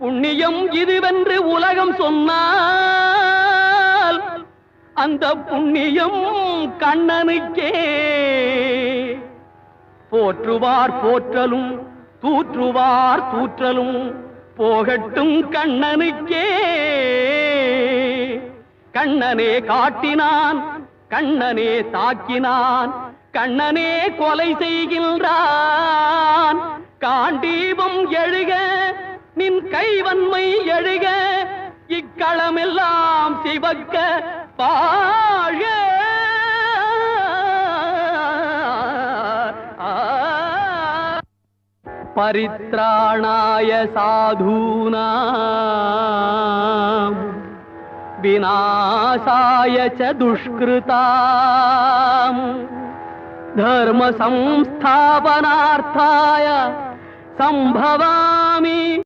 புண்ணியம் இதுவென்று உலகம் சொன்னால் அந்த புண்ணியம் கண்ணனுக்கே. போற்றுவார் போற்றலும் தூற்றுவார் தூற்றலும் போகட்டும் கண்ணனுக்கே. கண்ணனே காட்டினான், கண்ணனே தாக்கினான், கண்ணனே கொலை செய்கின்றான். காண்டீபம் எழுக நின் கைவன்மை எழுக, இக்களமெல்லாம் சிவக்க பாழ. பரித்ராணாய சாதூனாம் விநாசாய ச துஷ்கிருதாம் தர்ம சம்ஸ்தாபனார்த்தாய சம்பவாமி.